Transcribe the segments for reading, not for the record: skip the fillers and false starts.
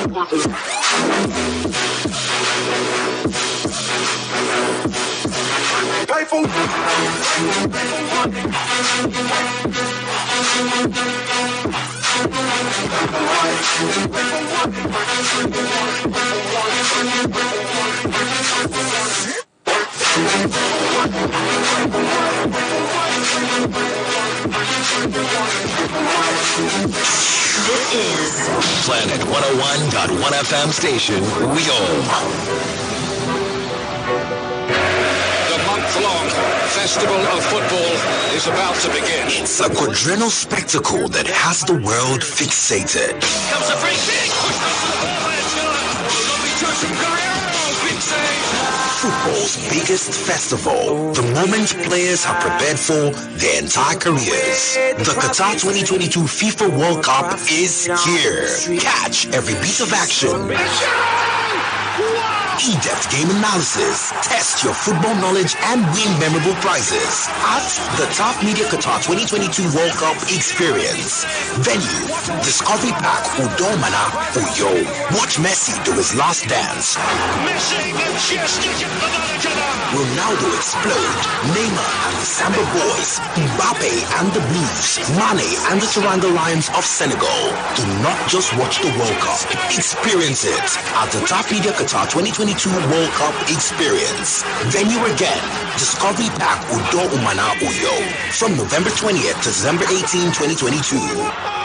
This is Planet 101.1 FM station, We Own. The month-long Festival of Football is about to begin. It's a quadrennial spectacle that has the world fixated. Comes a free kick. Football's biggest festival, the moment players have prepared for their entire careers. The Qatar 2022 FIFA World Cup is here. Catch every beat of action. In-depth game analysis, test your football knowledge and win memorable prizes at the Top Media Qatar 2022 World Cup Experience. Venue, Discovery Park, Udomana, Uyo. Watch Messi do his last dance. Ronaldo explode, Neymar and the Samba Boys, Mbappe and the Blues, Mane and the Teranga Lions of Senegal. Do not just watch the World Cup, experience it at the Top Media Qatar 2022 World Cup Experience. Venue again, Discovery Park, Udo Umana Uyo, from November 20th to December 18, 2022.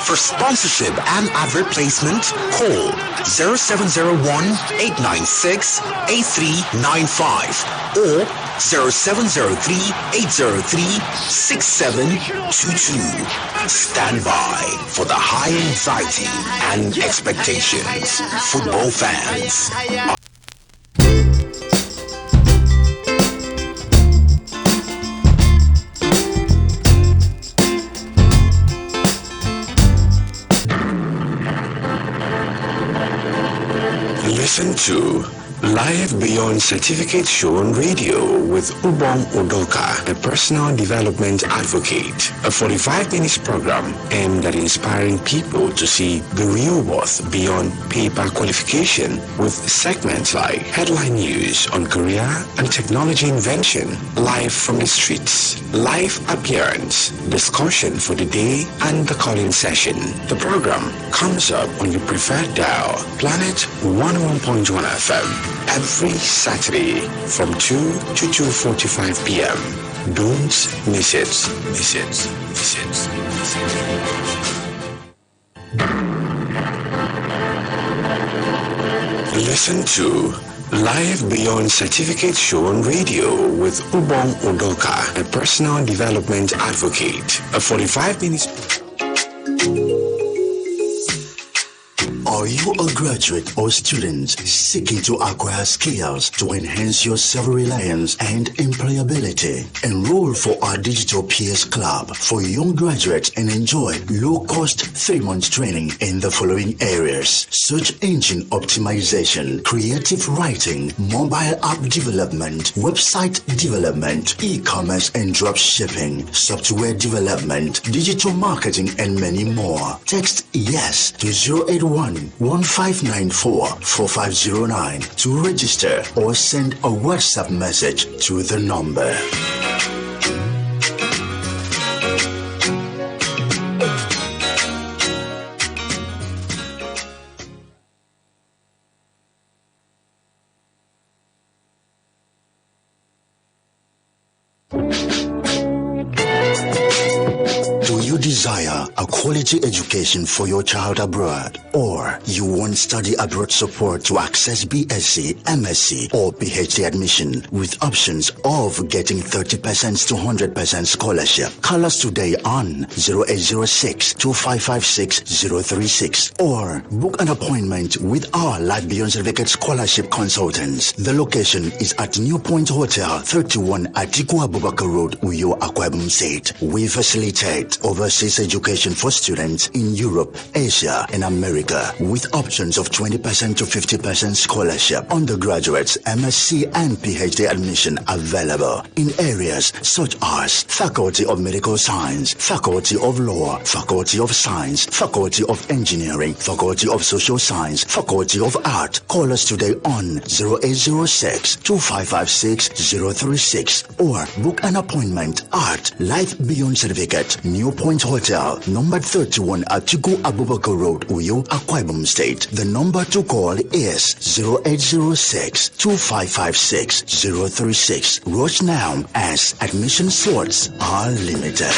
For sponsorship and advert placement, call 0701-896-8395 or 0703-803-6722. Stand by for the high anxiety and expectations. Football fans. Listen to Live Beyond Certificate Show on Radio with Ubong Udoka, a personal development advocate. A 45 minutes program aimed at inspiring people to see the real worth beyond paper qualification, with segments like headline news on career and technology invention, live from the streets, live appearance, discussion for the day, and the call-in session. The program comes up on your preferred dial, Planet 101.1 FM. Every Saturday from 2 to 2:45 p.m. Don't miss it. Miss it. Miss it. Miss it. Listen to Live Beyond Certificate Show on Radio with Ubong Udoka, a personal development advocate. A 45 minutes. Are you a graduate or student seeking to acquire skills to enhance your self-reliance and employability? Enroll for our Digital Peers Club for young graduates and enjoy low-cost 3-month training in the following areas: search engine optimization, creative writing, mobile app development, website development, e-commerce and drop shipping, software development, digital marketing, and many more. Text YES to 081-1594-4509 to register or send a WhatsApp message to the number. Desire a quality education for your child abroad, or you want study abroad support to access BSc, MSc, or PhD admission with options of getting 30% to 100% scholarship? Call us today on 0806-2556-036 or book an appointment with our Life Beyond Certificate Scholarship Consultants. The location is at New Point Hotel, 31 Atiku Abubakar Road, Uyo, Akwa Ibom State. We facilitate overseas overseas education for students in Europe, Asia, and America, with options of 20% to 50% scholarship. Undergraduates, MSc, and PhD admission available in areas such as Faculty of Medical Science, Faculty of Law, Faculty of Science, Faculty of Engineering, Faculty of Social Science, Faculty of Art. Call us today on 0806-2556-036 or book an appointment at Life Beyond Certificate, New Point Hotel, number 31 Atiku Abubakar Road, Uyo, Akwa Ibom State. The number to call is 0806-2556-036. Rush now as admission slots are limited.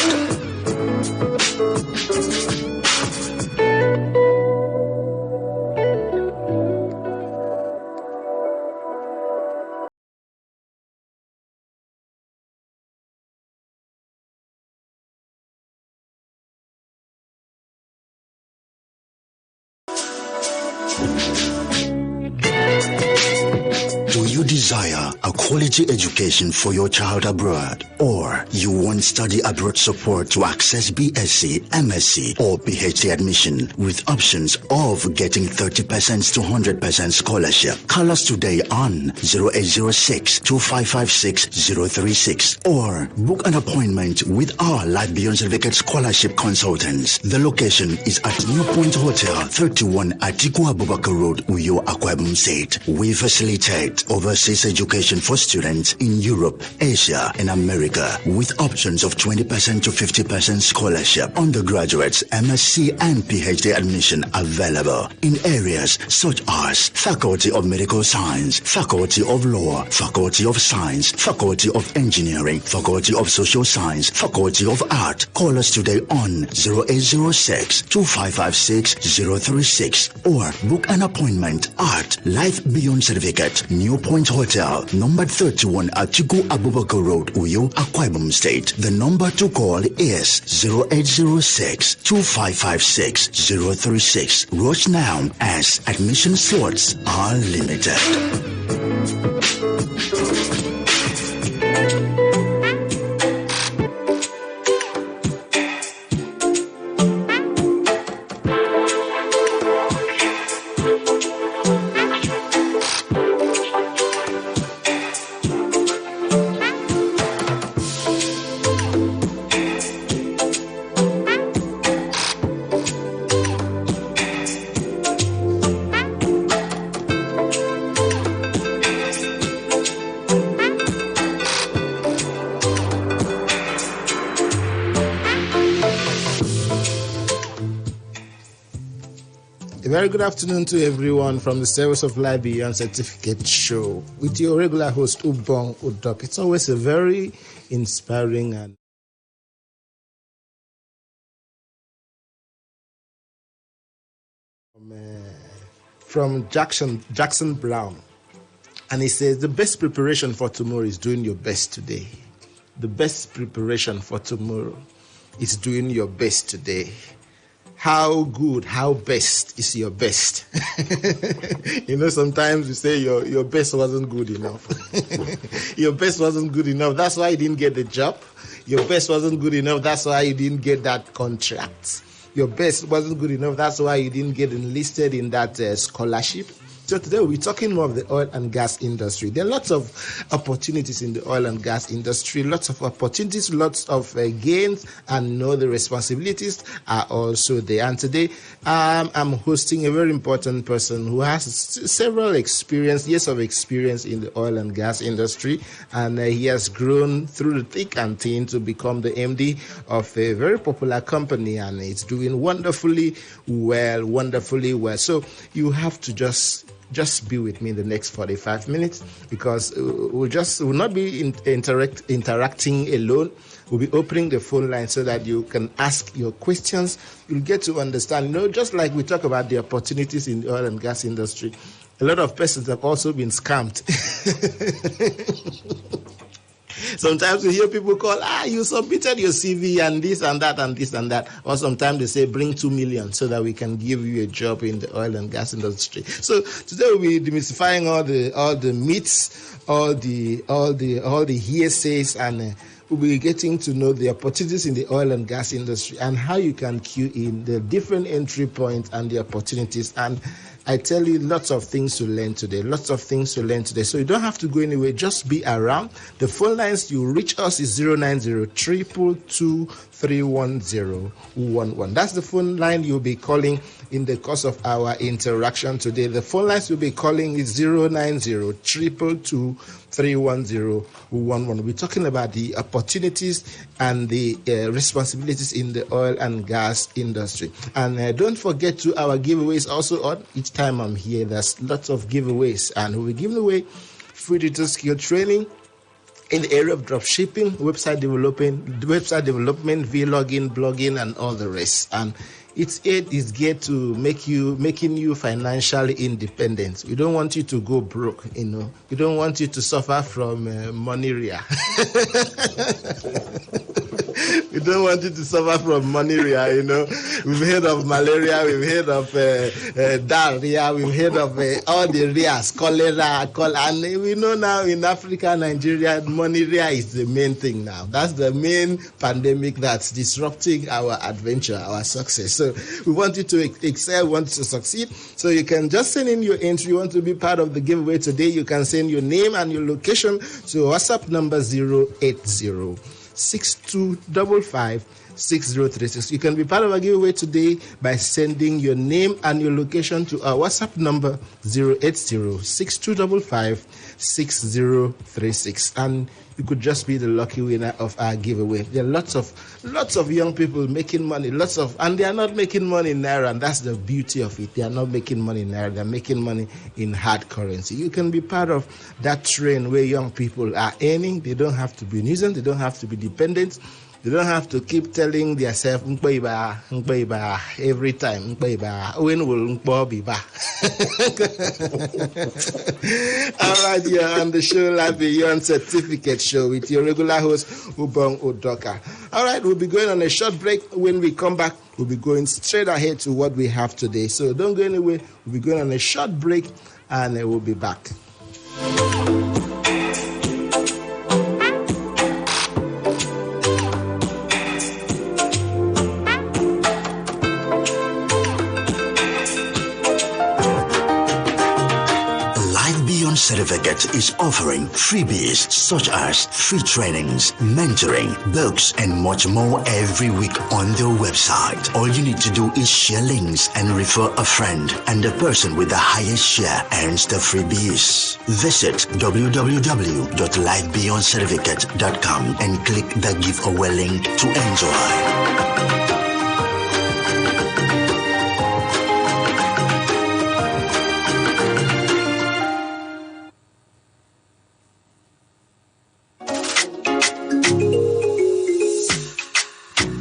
Do you desire a quality education for your child abroad? Or you want study abroad support to access BSc, MSc, or PhD admission with options of getting 30% to 100% scholarship? Call us today on 0806-2556-036 or book an appointment with our Life Beyond Certificate Scholarship Consultants. The location is at New Point Hotel, 31 Atiku Abubakar Road, Uyo, Akwa Ibom State. We facilitate overseas education for students in Europe, Asia, and America with options of 20% to 50% scholarship. Undergraduates, MSc, and PhD admission available in areas such as Faculty of Medical Science, Faculty of Law, Faculty of Science, Faculty of Engineering, Faculty of Social Science, Faculty of Art. Call us today on 0806-2556-036 or book an appointment at Life Beyond Certificate, New Point Hotel, number 31 Atiku Abubakar Road, Uyo, Akwa Ibom State. The number to call is 0806-2556-036. Rush now as admission slots are limited. Very good afternoon to everyone from the Service of Life Beyond Certificate Show with your regular host Ubong Udoka. It's always a very inspiring and from Jackson Brown, and he says the best preparation for tomorrow is doing your best today. The best preparation for tomorrow is doing your best today. How good, how best is your best? Sometimes you say your best wasn't good enough. Your best wasn't good enough. That's why you didn't get the job. Your best wasn't good enough. That's why you didn't get that contract. Your best wasn't good enough. That's why you didn't get enlisted in that scholarship. So today we're talking more of the oil and gas industry. There are lots of opportunities in the oil and gas industry, lots of opportunities, lots of gains, and the responsibilities are also there. And today I'm hosting a very important person who has several years of experience in the oil and gas industry, and he has grown through the thick and thin to become the MD of a very popular company, and it's doing wonderfully well. So you have to just be with me in the next 45 minutes because we'll not be interacting alone. We'll be opening the phone line so that you can ask your questions. You'll get to understand, just like we talk about the opportunities in the oil and gas industry, a lot of persons have also been scammed. Sometimes we hear people call, you submitted your CV and this and that and this and that. Or sometimes they say, bring 2 million so that we can give you a job in the oil and gas industry. So today we'll be demystifying all the myths, all the hearsays, and we'll be getting to know the opportunities in the oil and gas industry and how you can queue in, the different entry points and the opportunities. And I tell you, lots of things to learn today. So you don't have to go anywhere. Just be around. The phone lines you reach us is 090-222-31011. That's the phone line you'll be calling in the course of our interaction today. The phone lines you'll be calling is 090-222-31011. We're talking about the opportunities and the responsibilities in the oil and gas industry. And don't forget to our giveaways also on. Each time I'm here, there's lots of giveaways, and we'll be giving away free digital skill training in the area of drop shipping, website development, vlogging, blogging, and all the rest. And its aid is geared to making you financially independent. We don't want you to go broke, We don't want you to suffer from money-ria. We don't want you to suffer from money-ria, We've heard of malaria, we've heard of diarrhea, we've heard of all the rias, cholera, and we know now in Africa, Nigeria, money-ria is the main thing now. That's the main pandemic that's disrupting our adventure, our success. So we want you to excel, we want you to succeed. So you can just send in your entry. You want to be part of the giveaway today, you can send your name and your location to WhatsApp number 080-6255-6036. You can be part of our giveaway today by sending your name and your location to our WhatsApp number 080-6255-6036. And you could just be the lucky winner of our giveaway. There are lots of young people making money, and they are not making money in Naira, and that's the beauty of it. They are not making money in Naira, they're making money in hard currency. You can be part of that train where young people are earning. They don't have to be nuisance, they don't have to be dependent. They don't have to keep telling themselves every time, when will be back? All right, you're on the show, Life Beyond Certificate Show with your regular host, Ubong Udoka. All right, we'll be going on a short break. When we come back, we'll be going straight ahead to what we have today. So don't go anywhere. We'll be going on a short break, and we'll be back. Certificate is offering freebies such as free trainings, mentoring, books, and much more every week on their website. All you need to do is share links and refer a friend, and the person with the highest share earns the freebies. Visit www.lifebeyondcertificate.com and click the giveaway link to enjoy.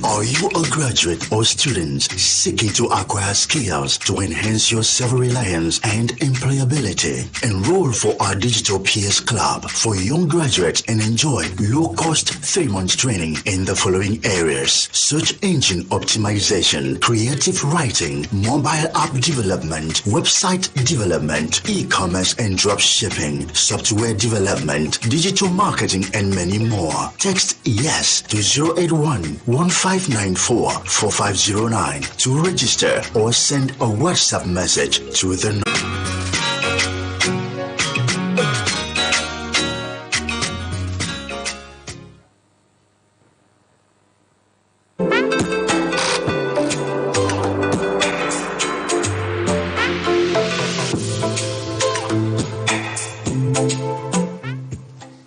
Are you a graduate or student seeking to acquire skills to enhance your self-reliance and employability? Enroll for our Digital Peers Club for young graduates and enjoy low-cost 3-month training in the following areas: search engine optimization, creative writing, mobile app development, website development, e-commerce and drop shipping, software development, digital marketing, and many more. Text YES to 081-1594-4509 to register, or send a WhatsApp message to the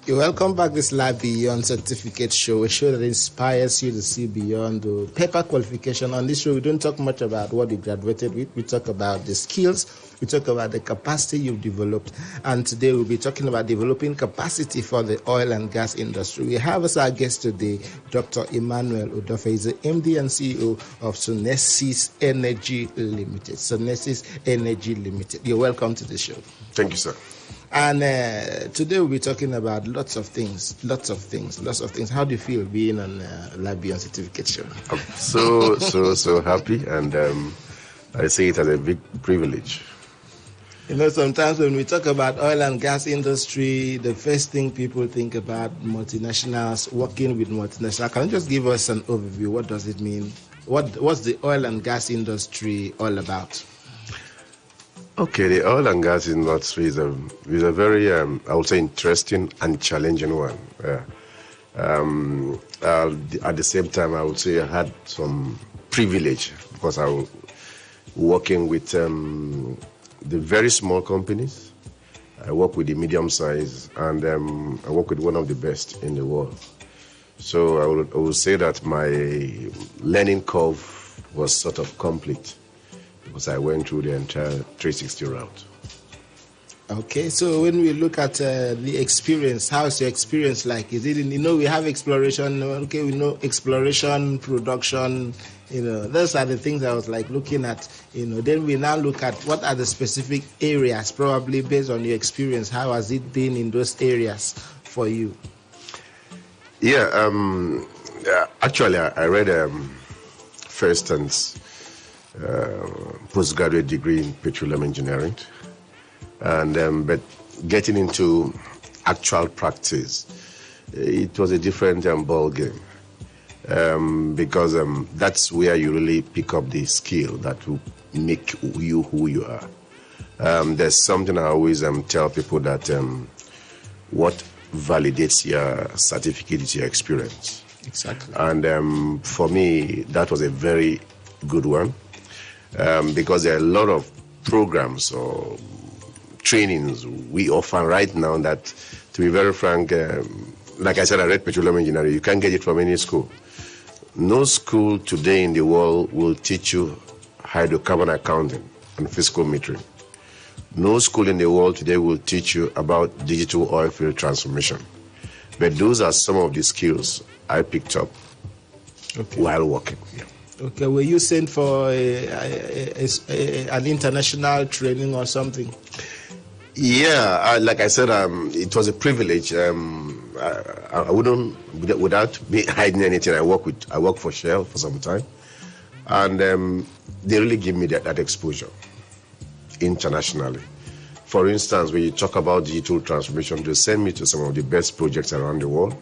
Welcome back. This Life Beyond Certificate Show, a show that inspires you to see beyond the paper qualification. On this show, we don't talk much about what you graduated with. We talk about the skills. We talk about the capacity you've developed. And today we'll be talking about developing capacity for the oil and gas industry. We have as our guest today Dr. Emmanuel Udofia. He's the MD and CEO of Suneses Energy Limited. Suneses Energy Limited. You're welcome to the show. Thank you, sir. And today we'll be talking about lots of things. How do you feel being on Life Beyond Certificate Show? I'm so happy, and I see it as a big privilege. Sometimes when we talk about oil and gas industry, the first thing people think about multinationals, working with multinationals. Can you just give us an overview? What does it mean? What's the oil and gas industry all about? Okay, the oil and gas industry is a very, I would say, interesting and challenging one. At the same time, I would say I had some privilege because I was working with the very small companies. I work with the medium size, and I work with one of the best in the world. So I would say that my learning curve was sort of complete because I went through the entire 360 route. Okay, so when we look at the experience, how's your experience like? Is it, we have exploration, okay, we know exploration, production, those are the things I was like looking at, then we now look at what are the specific areas, probably based on your experience, how has it been in those areas for you? Yeah, actually I read first and postgraduate degree in petroleum engineering. And but getting into actual practice, it was a different ball game because that's where you really pick up the skill that will make you who you are. There's something I always tell people that what validates your certificate is your experience. Exactly. And for me, that was a very good one because there are a lot of programs or trainings we offer right now that, to be very frank, like I said, I read petroleum engineering. You can't get it from any school. No school today in the world will teach you hydrocarbon accounting and fiscal metering. No school in the world today will teach you about digital oil field transformation. But those are some of the skills I picked up while working. Yeah. Okay, were you sent for an international training or something? Yeah, like I said, it was a privilege. I wouldn't, without me hiding anything. I worked for Shell for some time, and they really give me that exposure internationally. For instance, when you talk about digital transformation, they send me to some of the best projects around the world,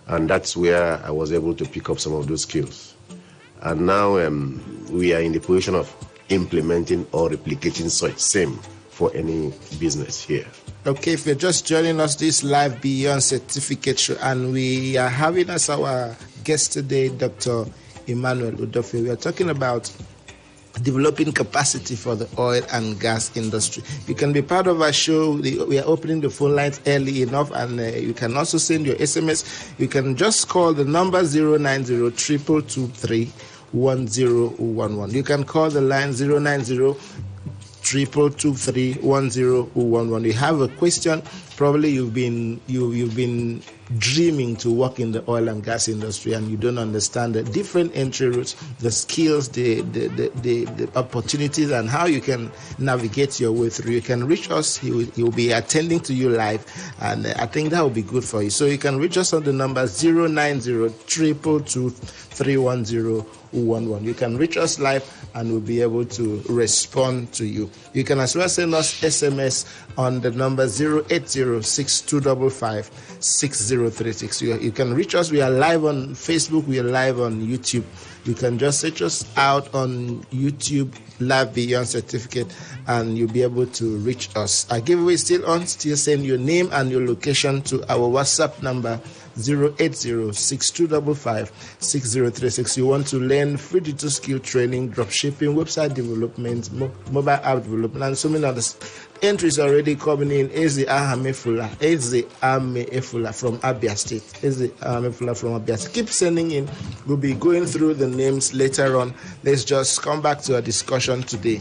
and that's where I was able to pick up some of those skills. And now we are in the position of implementing or replicating such same for any business here. Okay, if you're just joining us, this Live Beyond Certificate Show, and we are having as our guest today, Dr. Emmanuel Udofia. We are talking about developing capacity for the oil and gas industry. You can be part of our show. We are opening the phone lines early enough, and you can also send your SMS. You can just call the number 090-223-1011. You can call the line 090-223-1011. You have a question, probably you've been dreaming to work in the oil and gas industry, and you don't understand the different entry routes, the skills, the opportunities, and how you can navigate your way through. You can reach us. He will be attending to you live, and I think that will be good for you. So you can reach us on the number 090-223-1011. You can reach us live, and we'll be able to respond to you. You can as well send us SMS on the number 080-6255-6036. You can reach us. We are live on Facebook. We are live on YouTube. You can just search us out on YouTube, Live Beyond Certificate, and you'll be able to reach us. Our giveaway is still on. Still send your name and your location to our WhatsApp number 080-6255-6036. You want to learn free digital skill training, dropshipping, website development, mobile app development, and so many others. Entries already coming in. Eze Ahamefula from Abia State. Eze Ahamefula from Abia State. Keep sending in. We'll be going through the names later on. Let's just come back to our discussion today.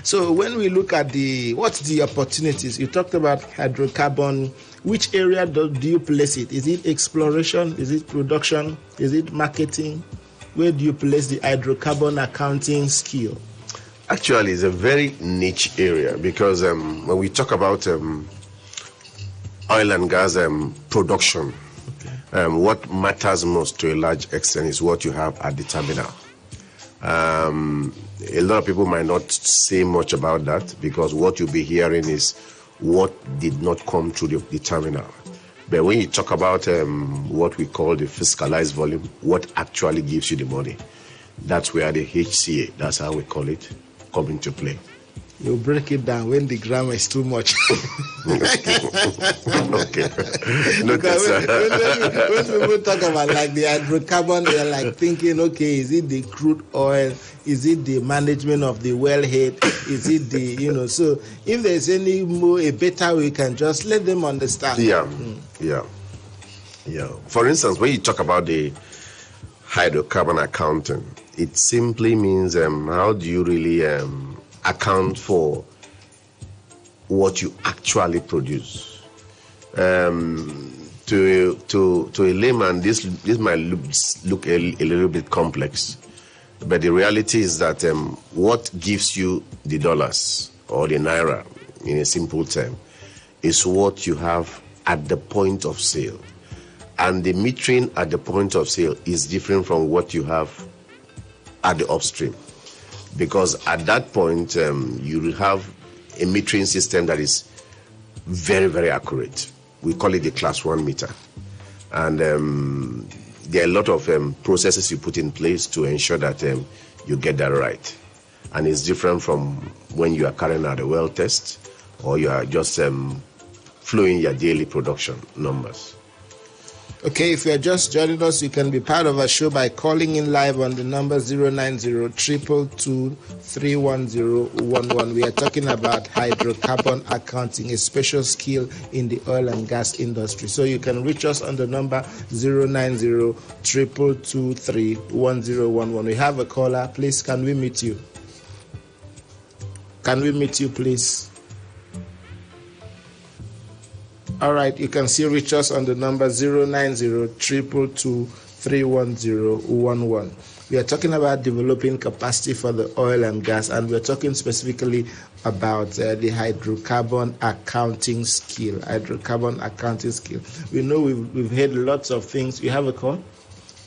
So when we look at what's the opportunities? You talked about hydrocarbon. Which area do you place it? Is it exploration? Is it production? Is it marketing? Where do you place the hydrocarbon accounting skill? Actually, it's a very niche area because when we talk about oil and gas production, what matters most to a large extent is what you have at the terminal. A lot of people might not say much about that because what you'll be hearing is what did not come through the terminal. But when you talk about what we call the fiscalized volume, what actually gives you the money, that's where the HCA, that's how we call it, come into play. You break it down when the grammar is too much. Okay. Because when people talk about like the hydrocarbon, they're like thinking, okay, is it the crude oil? Is it the management of the wellhead? Is it the, so if there's a better way, you can just let them understand. Yeah. For instance, when you talk about the hydrocarbon accounting, it simply means how do you really account for what you actually produce. To a layman, this might look a little bit complex, but the reality is that what gives you the dollars or the naira, in a simple term, is what you have at the point of sale. And the metering at the point of sale is different from what you have at the upstream. Because at that point, you will have a metering system that is very, very accurate. We call it the class 1 meter. And there are a lot of processes you put in place to ensure that you get that right. And it's different from when you are carrying out a well test or you are just flowing your daily production numbers. Okay, if you're just joining us, you can be part of our show by calling in live on the number 090-222-31011. We are talking about hydrocarbon accounting, a special skill in the oil and gas industry. So you can reach us on the number 090-222-31011. We have a caller. Please, can we meet you? Can we meet you, please? All right, you can still reach us on the number 090-222-31011. We are talking about developing capacity for the oil and gas, and we're talking specifically about the hydrocarbon accounting skill. We know we've heard lots of things. You have a call?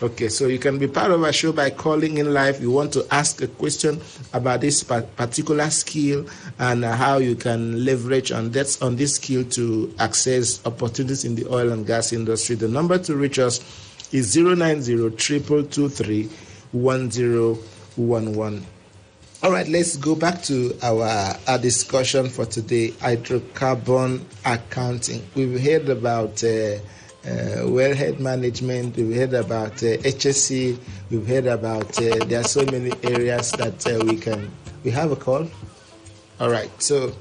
Okay, so you can be part of our show by calling in live. You want to ask a question about this particular skill and how you can leverage on this skill to access opportunities in the oil and gas industry. The number to reach us is 090-223-1011. All right, let's go back to our discussion for today, hydrocarbon accounting. We've heard about wellhead management, we've heard about HSC, we've heard about there are so many areas that we have a call. All right, so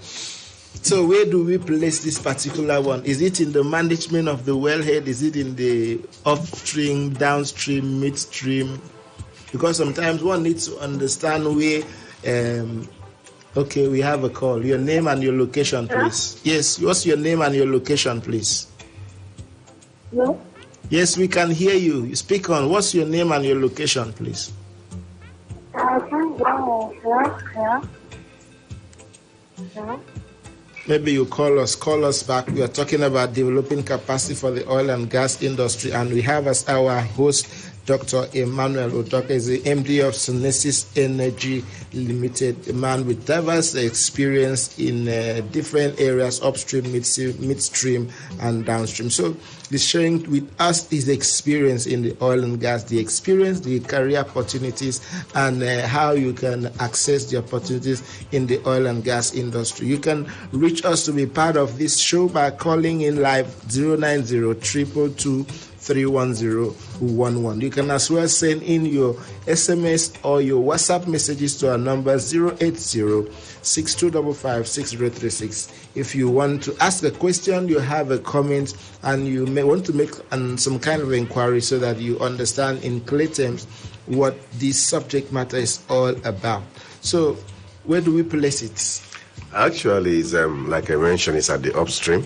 where do we place this particular one? Is it in the management of the wellhead? Is it in the upstream, downstream, midstream? Because sometimes one needs to understand where. Okay, we have a call. Your name and your location, please. Yes, what's your name and your location, please? Hello? Yes, we can hear you. You speak on. What's your name and your location, please? Hello? Maybe you call us back. We are talking about developing capacity for the oil and gas industry, and we have as our host Dr. Emmanuel Udoka, is the MD of Suneses Energy Limited, a man with diverse experience in different areas, upstream, midstream, and downstream. So he's sharing with us his experience in the oil and gas, the career opportunities, and how you can access the opportunities in the oil and gas industry. You can reach us to be part of this show by calling in live 090-222-31011. You can as well send in your SMS or your WhatsApp messages to our number 080-6255-6036. If you want to ask a question, you have a comment, and you may want to make some kind of inquiry so that you understand in clear terms what this subject matter is all about. So where do we place it? Actually, it's, like I mentioned, it's at the upstream.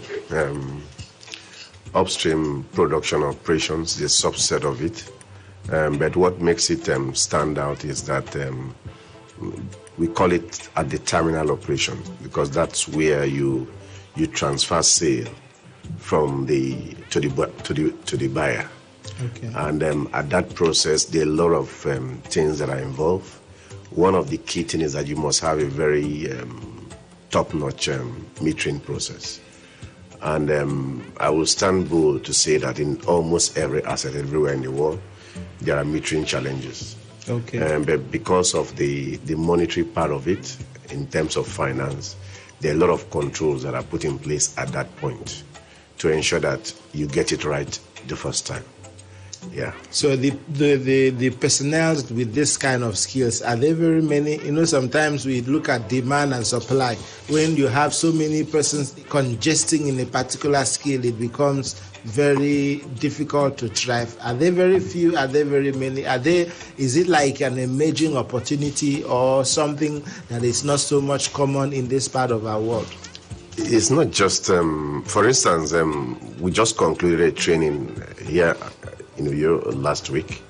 Upstream production operations, the subset of it. But what makes it stand out is that we call it at the terminal operation, because that's where you transfer sale from to the buyer. Okay. And at that process, there are a lot of things that are involved. one of the key things is that you must have a very top-notch metering process. And I will stand bold to say that in almost every asset everywhere in the world, there are metering challenges. Okay. But because of the monetary part of it, in terms of finance, there are a lot of controls that are put in place at that point to ensure that you get it right the first time. Yeah. So the personnel with this kind of skills, are there very many? Sometimes we look at demand and supply. When you have so many persons congesting in a particular skill, it becomes very difficult to thrive. Are there very few? Are there very many? Is it like an emerging opportunity or something that is not so much common in this part of our world? It's not just, for instance, we just concluded a training here in Europe last week.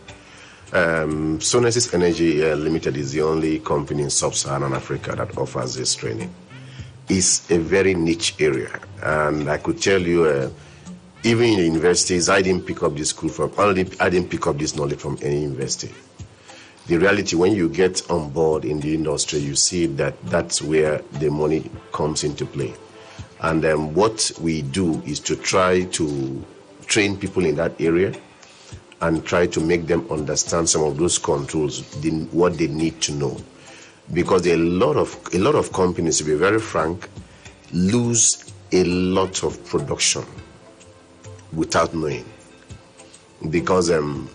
Suneses Energy Limited is the only company in sub-Saharan Africa that offers this training. It's a very niche area, and I could tell you, even in the universities, I didn't pick up this knowledge from any university. The reality, when you get on board in the industry, you see that that's where the money comes into play. And what we do is to try to train people in that area and try to make them understand some of those controls, what they need to know. Because a lot of companies, to be very frank, lose a lot of production without knowing. Because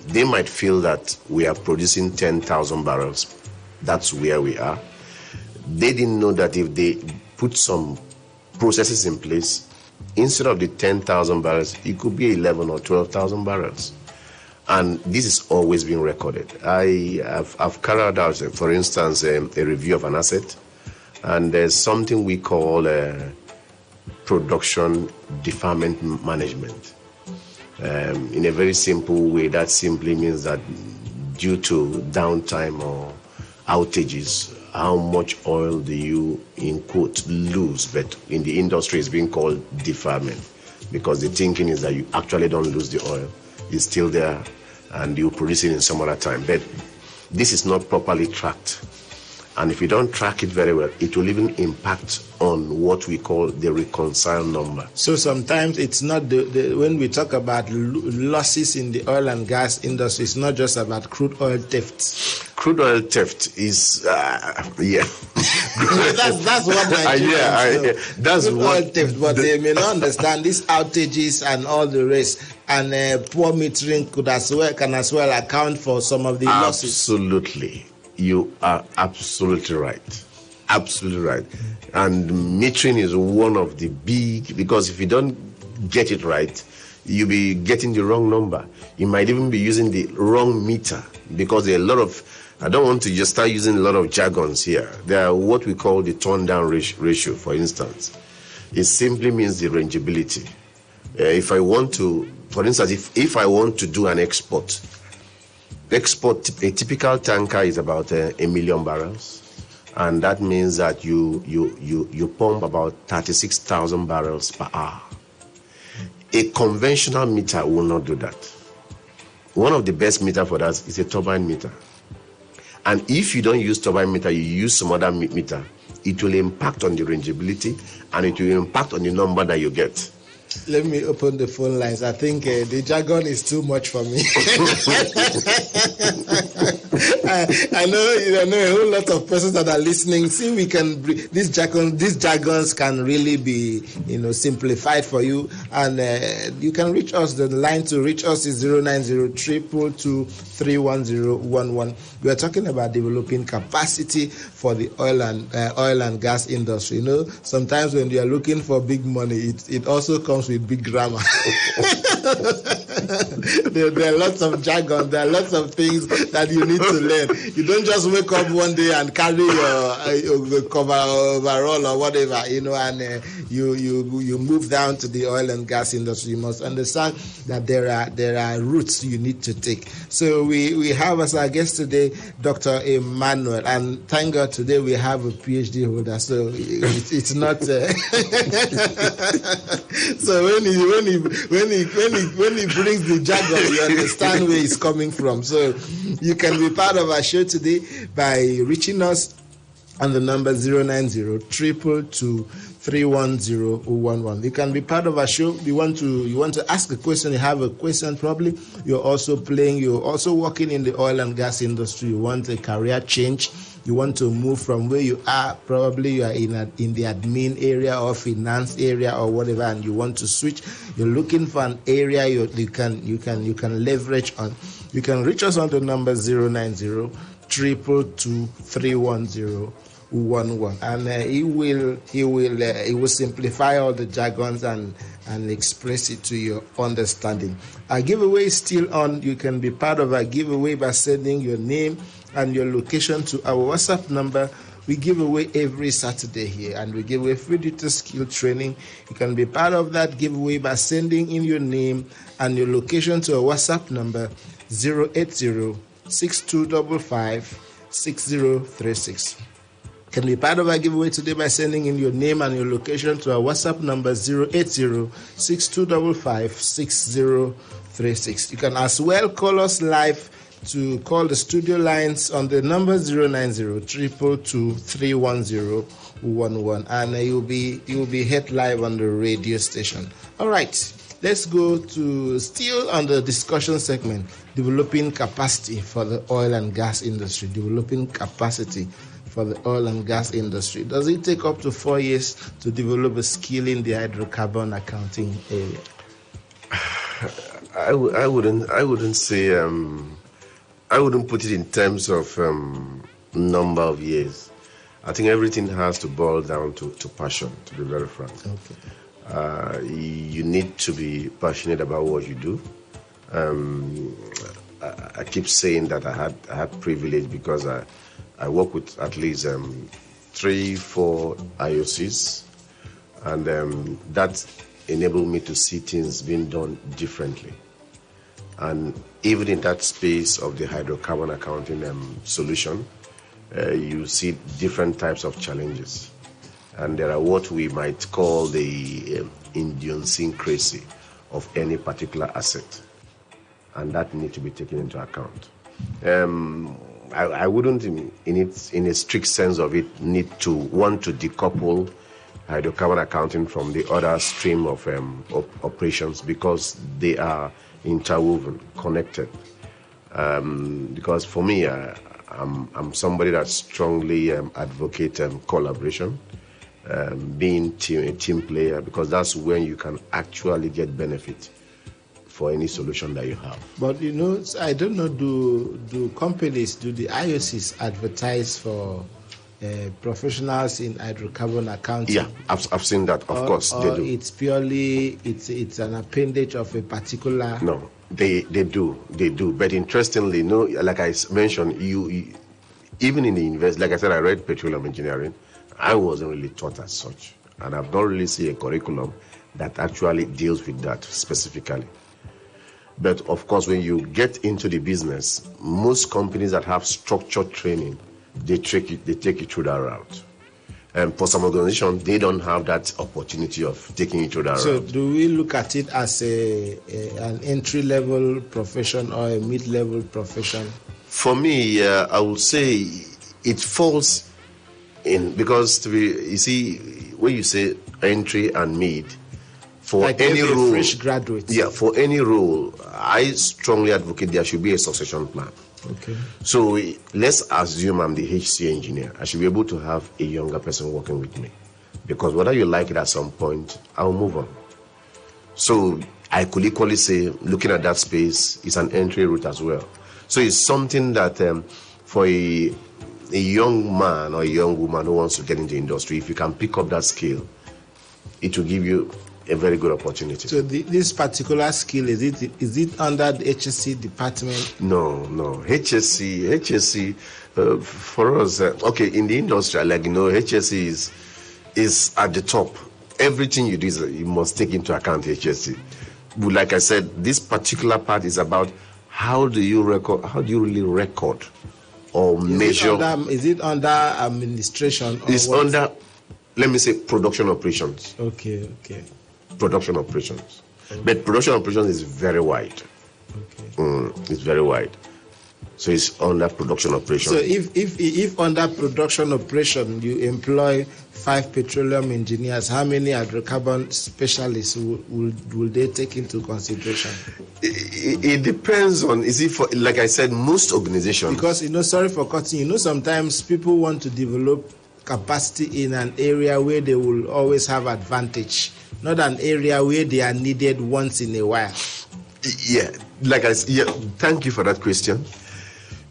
they might feel that we are producing 10,000 barrels. That's where we are. They didn't know that if they put some processes in place, instead of the 10,000 barrels, it could be 11 or 12,000 barrels. And this is always being recorded. I've carried out, for instance, a review of an asset, and there's something we call production deferment management. In a very simple way, that simply means that due to downtime or outages, how much oil do you, in quote, lose? But in the industry, it's being called deferment, because the thinking is that you actually don't lose the oil. It's still there, and you produce it in some other time. But this is not properly tracked. And if you don't track it very well, it will even impact on what we call the reconcile number. So sometimes it's not when we talk about losses in the oil and gas industry, it's not just about crude oil theft. Crude oil theft is, yeah. that's what Nigerians know. That's crude what oil theft, but they may not understand these outages and all the rest. And poor metering can as well account for some of the losses. Absolutely. You are absolutely right. Absolutely right. And metering is one of the big, because if you don't get it right, you'll be getting the wrong number. You might even be using the wrong meter, because there are a lot of, I don't want to just start using a lot of jargons here. There are what we call the turn down ratio, for instance. It simply means the rangeability. If I want to, for instance, if I want to do an export, a typical tanker is about 1 million barrels, and that means that you pump about 36,000 barrels per hour. A conventional meter will not do that. One of the best meter for that is a turbine meter. And if you don't use turbine meter, you use some other meter, it will impact on the rangeability, and it will impact on the number that you get. Let me open the phone lines. I think the jargon is too much for me. I know a whole lot of persons that are listening. See, we can these jargons can really be simplified for you, and you can reach us. The line to reach us is 090-222-31011. We are talking about developing capacity for the oil and gas industry. Sometimes when you are looking for big money, it also comes with big grammar. There are lots of jargon. There are lots of things that you need to learn. You don't just wake up one day and carry your cover overall or whatever, and you move down to the oil and gas industry. You must understand that there are routes you need to take. So we have as our guest today Dr. Emmanuel, and thank God today we have a PhD holder. So it's not. So when he brings mix the jargon, you understand where it's coming from. So you can be part of our show today by reaching us on the number 090-222-310-011. You can be part of our show. You want to ask a question, you have a question, probably you're also working in the oil and gas industry, you want a career change, you want to move from where you are, probably you are in the admin area or finance area or whatever, and you want to switch, you're looking for an area you can leverage on. You can reach us on the number 090-222-310-11, and he will simplify all the jargons and express it to your understanding. Our giveaway is still on. You can be part of our giveaway by sending your name and your location to our WhatsApp number. We give away every Saturday here, and we give away free digital skill training. You can be part of that giveaway by sending in your name and your location to our WhatsApp number 080-6255-6036. Can be part of our giveaway today by sending in your name and your location to our WhatsApp number 080-6255-6036. You can as well call us live to call the studio lines on the number 090-222-310-11, and you'll be heard live on the radio station. All right, let's go to still on the discussion segment, developing capacity for the oil and gas industry. Developing capacity for the oil and gas industry. Does it take up to 4 years to develop a skill in the hydrocarbon accounting area? I wouldn't say. I wouldn't put it in terms of number of years. I think everything has to boil down to passion, to be very frank. Okay. You need to be passionate about what you do. I keep saying that I had privilege because I work with at least 3-4 IOCs, and that enabled me to see things being done differently. And even in that space of the hydrocarbon accounting solution, you see different types of challenges. And there are what we might call the idiosyncrasy of any particular asset. And that needs to be taken into account. I wouldn't, in a strict sense of it, want to decouple hydrocarbon accounting from the other stream of operations, because they are interwoven, connected. Because for me, I'm somebody that strongly advocates collaboration, being a team player, because that's when you can actually get benefit for any solution that you have. But I don't know, do the IOCs advertise for professionals in hydrocarbon accounting? Yeah, I've seen that. Of course, they do. It's purely it's an appendage of a particular. No, they do. But interestingly, like I mentioned, you even in the university, like I said, I read petroleum engineering. I wasn't really taught as such, and I've not really seen a curriculum that actually deals with that specifically. But of course, when you get into the business, most companies that have structured training, they take you through that route. And for some organizations, they don't have that opportunity of taking you through that route. So do we look at it as an entry-level profession or a mid-level profession? For me, I would say it falls in, because you see, when you say entry and mid, for like any role, fresh graduate. Yeah, for any role, I strongly advocate there should be a succession plan. Okay. So let's assume I'm the HC engineer. I should be able to have a younger person working with me, because whether you like it at some point, I'll move on. So I could equally say, looking at that space, it's an entry route as well. So it's something that for a young man or a young woman who wants to get into the industry, if you can pick up that skill, it will give you a very good opportunity. So this particular skill, is it under the HSC department? No. HSC for us, okay, in the industry, HSC is at the top. Everything you do, you must take into account HSC. But like I said, this particular part is about how do you really record or measure. Is it under administration? It's under, let me say, production operations. Okay. Production operations. Okay. But production operations is very wide. It's very wide. So it's under production operation. So if under production operation you employ 5 petroleum engineers, how many hydrocarbon specialists will they take into consideration? It depends on, like I said, most organizations. Because, sorry for cutting, sometimes people want to develop capacity in an area where they will always have advantage, not an area where they are needed once in a while. Yeah, thank you for that question.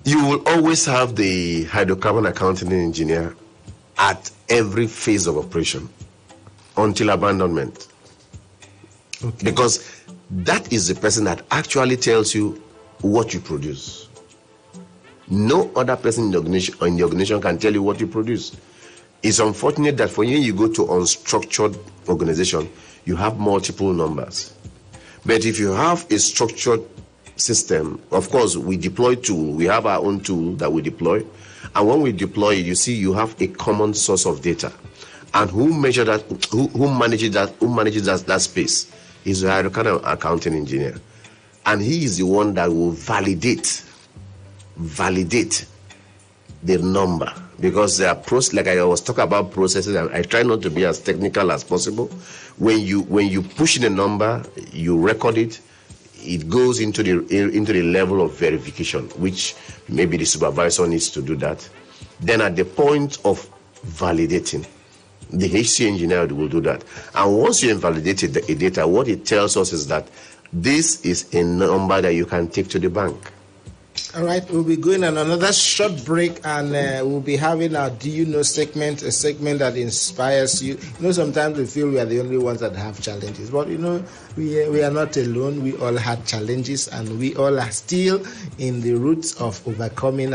You will always have the hydrocarbon accounting engineer at every phase of operation until abandonment. Okay. Because that is the person that actually tells you what you produce. No other person in the organization can tell you what you produce. It's unfortunate that when you go to unstructured organization, you have multiple numbers. But if you have a structured system, of course, we deploy tool. We have our own tool that we deploy. And when we deploy it, you see you have a common source of data. And who manages that space is the hydrocarbon accounting engineer. And he is the one that will validate the number. Because there are like I was talking about processes, and I try not to be as technical as possible. When you push in a number, you record it. It goes into the level of verification, which maybe the supervisor needs to do that. Then at the point of validating, the HC engineer will do that. And once you invalidated the data, what it tells us is that this is a number that you can take to the bank. All right, we'll be going on another short break, and we'll be having our Do You Know segment, a segment that inspires you. Sometimes we feel we are the only ones that have challenges, but we are not alone. We all had challenges, and we all are still in the roots of overcoming.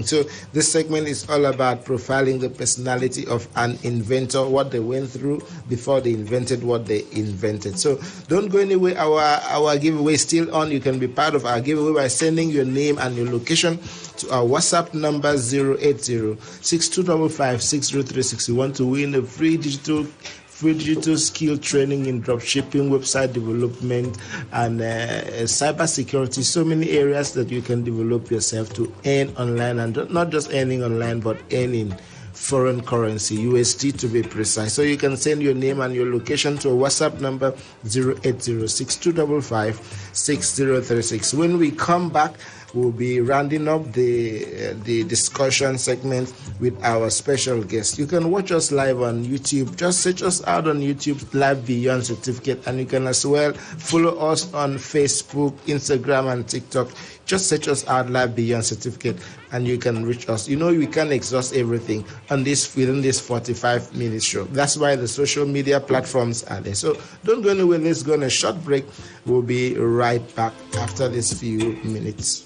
So this segment is all about profiling the personality of an inventor, what they went through before they invented what they invented. So don't go anywhere. Our giveaway is still on. You can be part of our giveaway by sending your name and your location to our WhatsApp number 080-6255-60360. You want to win a free digital skill training in dropshipping, website development, and cybersecurity. So many areas that you can develop yourself to earn online, and not just earning online, but earning foreign currency, USD to be precise. So you can send your name and your location to a WhatsApp number 080-6255-6036. When we come back, we'll be rounding up the discussion segment with our special guest. You can watch us live on YouTube. Just search us out on YouTube, Live Beyond Certificate, and you can as well follow us on Facebook, Instagram, and TikTok. Just search us out, Live Beyond Certificate, and you can reach us. We can't exhaust everything within this 45-minute show. That's why the social media platforms are there. So don't go anywhere. Let's go on a short break. We'll be right back after this few minutes.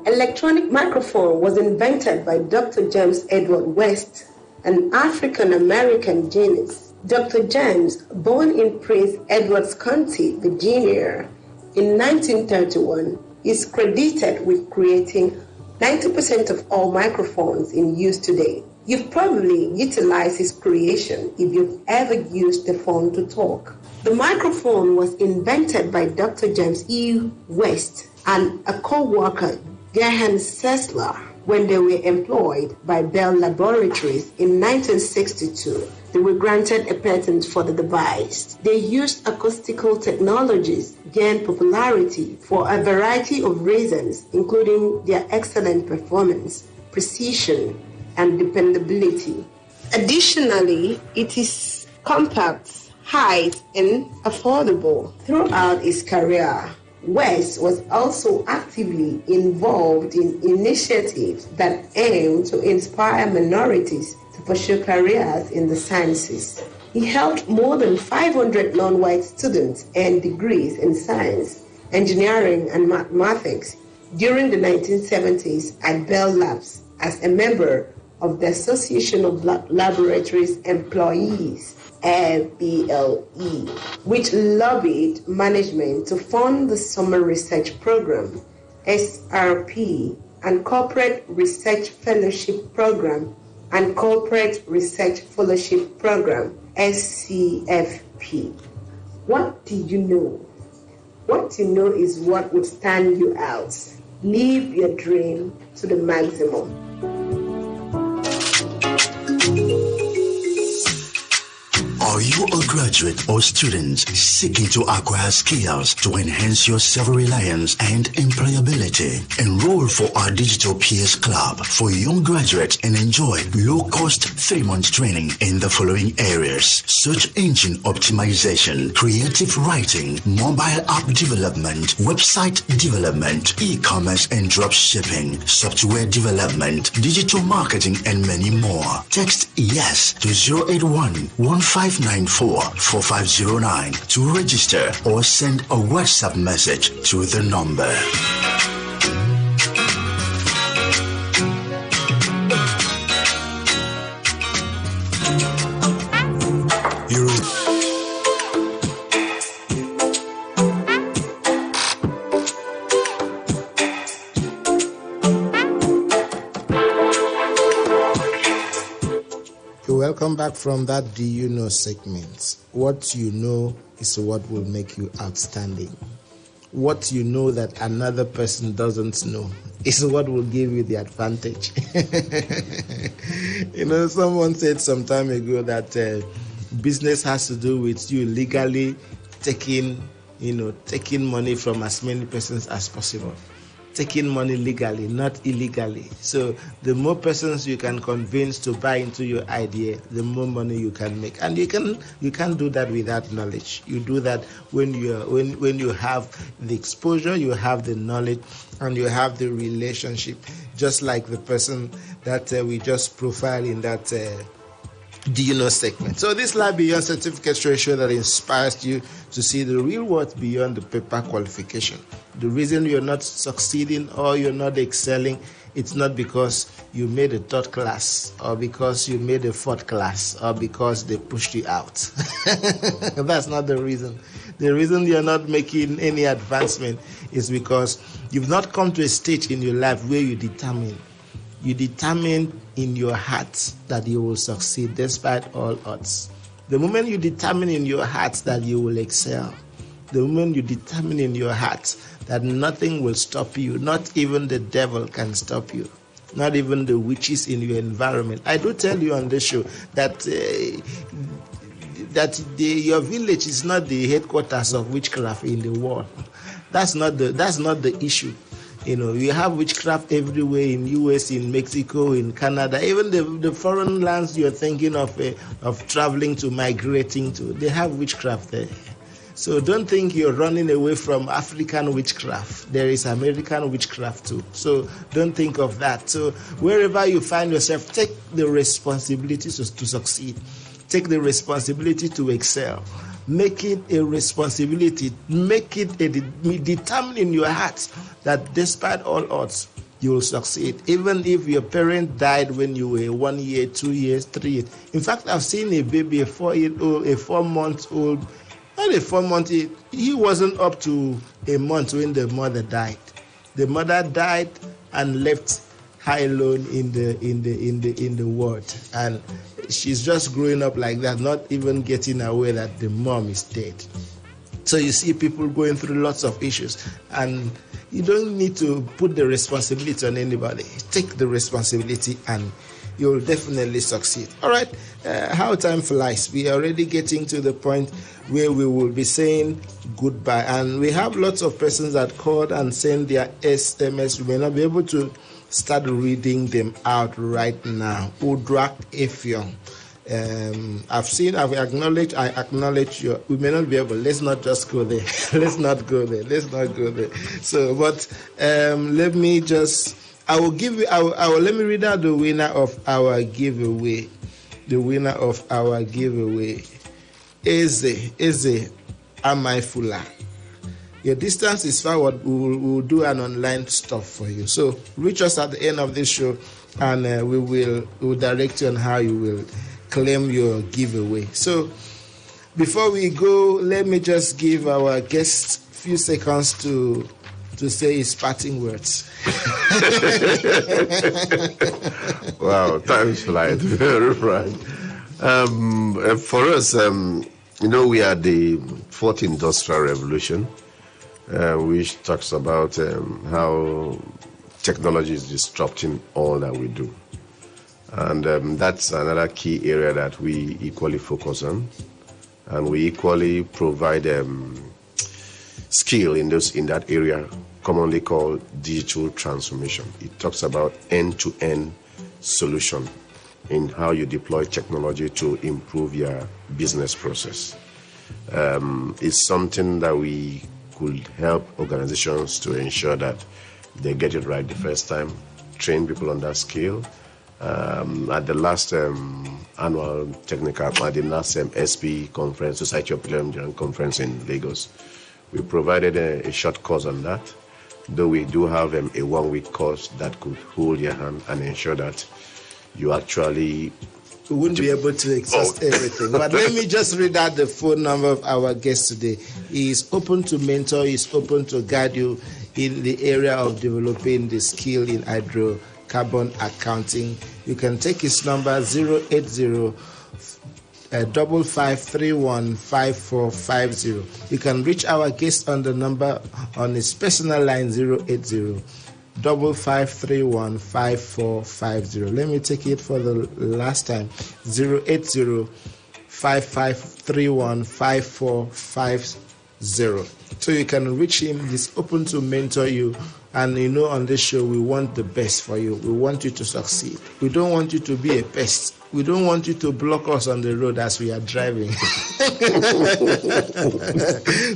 Electronic microphone was invented by Dr. James Edward West, an African-American genius. Dr. James, born in Prince Edward's County, Virginia, in 1931, is credited with creating 90% of all microphones in use today. You've probably utilized his creation if you've ever used the phone to talk. The microphone was invented by Dr. James E. West and a co-worker, Gerhard Sessler, when they were employed by Bell Laboratories in 1962. They were granted a patent for the device. They used acoustical technologies, gained popularity for a variety of reasons, including their excellent performance, precision, and dependability. Additionally, it is compact, height, and affordable. Throughout his career, West was also actively involved in initiatives that aim to inspire minorities to pursue careers in the sciences. He helped more than 500 non-white students earn degrees in science, engineering, and mathematics during the 1970s at Bell Labs as a member of the Association of Laboratories Employees, ABLE, which lobbied management to fund the Summer Research Program, SRP, and Corporate Research Fellowship Program and Corporate Research Fellowship Program, SCFP. What do you know? What you know is what would stand you out. Live your dream to the maximum. Are you a graduate or student seeking to acquire skills to enhance your self-reliance and employability? Enroll for our Digital Peers Club for young graduates and enjoy low-cost 3-month training in the following areas: search engine optimization, creative writing, mobile app development, website development, e-commerce and drop shipping, software development, digital marketing, and many more. Text YES to 081-1594-4509 to register or send a WhatsApp message to the number. Welcome back from that Do You Know segment. What you know is what will make you outstanding. What you know that another person doesn't know is what will give you the advantage. Someone said some time ago that business has to do with you legally taking money from as many persons as possible. Taking money legally, not illegally. So the more persons you can convince to buy into your idea, the more money you can make. And you can't do that without knowledge. You do that when you have the exposure, you have the knowledge, and you have the relationship. Just like the person that we just profiled in that Do You Know segment. So this Life Beyond Certificate show that inspires you to see the real world beyond the paper qualification. The reason you're not succeeding or you're not excelling, it's not because you made a third class or because you made a fourth class or because they pushed you out. That's not the reason. The reason you're not making any advancement is because you've not come to a stage in your life where you determine in your heart that you will succeed despite all odds. The moment you determine in your heart that you will excel, the moment you determine in your heart that nothing will stop you, not even the devil can stop you, not even the witches in your environment. I do tell you on this show that your village is not the headquarters of witchcraft in the world. That's not the issue. You have witchcraft everywhere in US, in Mexico, in Canada, even the foreign lands you're thinking of traveling to, migrating to, they have witchcraft there. So don't think you're running away from African witchcraft. There is American witchcraft too. So don't think of that. So wherever you find yourself, take the responsibility to succeed. Take the responsibility to excel. Make it a responsibility. Make it determine in your heart that despite all odds, you will succeed. Even if your parent died when you were 1 year, 2 years, 3 years. In fact, I've seen a baby, a 4-year-old, a 4-month-old, not a 4-month, he wasn't up to a month when the mother died. The mother died and left her alone in the world. And she's just growing up like that, not even getting aware that the mom is dead. So you see people going through lots of issues, and you don't need to put the responsibility on anybody. Take the responsibility and you'll definitely succeed. All right, how time flies. We are already getting to the point where we will be saying goodbye, and we have lots of persons that called and sent their SMS. We may not be able to start reading them out right now. Udrak Efion. I acknowledge you. We may not be able. Let's not just go there. Let's not go there. So, but let me just. Let me read out the winner of our giveaway. The winner of our giveaway is Amaifula. Your distance is far, we'll do an online stuff for you. So reach us at the end of this show, and we'll direct you on how you will claim your giveaway. So before we go, let me just give our guest a few seconds to say his parting words. Wow, time flies very fast. For us, we are the fourth industrial revolution, which talks about how technology is disrupting all that we do. And that's another key area that we equally focus on. And we equally provide skill in that area, commonly called digital transformation. It talks about end-to-end solution in how you deploy technology to improve your business process. It's something that we could help organizations to ensure that they get it right the first time, train people on that skill. At the last annual SP conference, Society of Petroleum Engineering Conference in Lagos, we provided a short course on that, though we do have a 1-week course that could hold your hand and ensure that you actually... We wouldn't be able to exhaust everything. But let me just read out the phone number of our guest today. He is open to mentor, he is open to guide you in the area of developing the skill in hydrocarbon accounting. You can take his number 080 55315450. You can reach our guest on the number on his personal line 080 55315450. Let me take it for the last time. 080 55315450. So you can reach him. He's open to mentor you. And on this show, we want the best for you. We want you to succeed. We don't want you to be a pest. We don't want you to block us on the road as we are driving.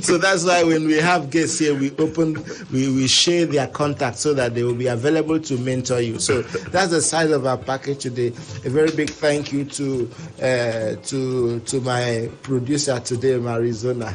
So that's why when we have guests here, we share their contacts so that they will be available to mentor you. So that's the size of our package today. A very big thank you to my producer today, Marizona,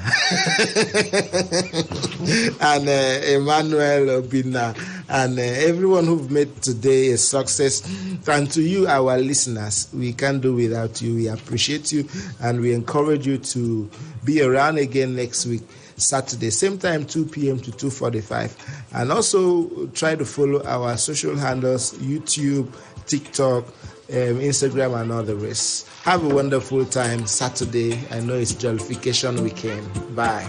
and Emmanuel Obina, and everyone who've made today a success. And to you, our listeners, we can't do without you. We appreciate you, and we encourage you to be around again next week, Saturday, same time, 2 p.m. to 2:45. And also try to follow our social handles, YouTube, TikTok, Instagram, and all the rest. Have a wonderful time Saturday. I know it's Jollification weekend. Bye.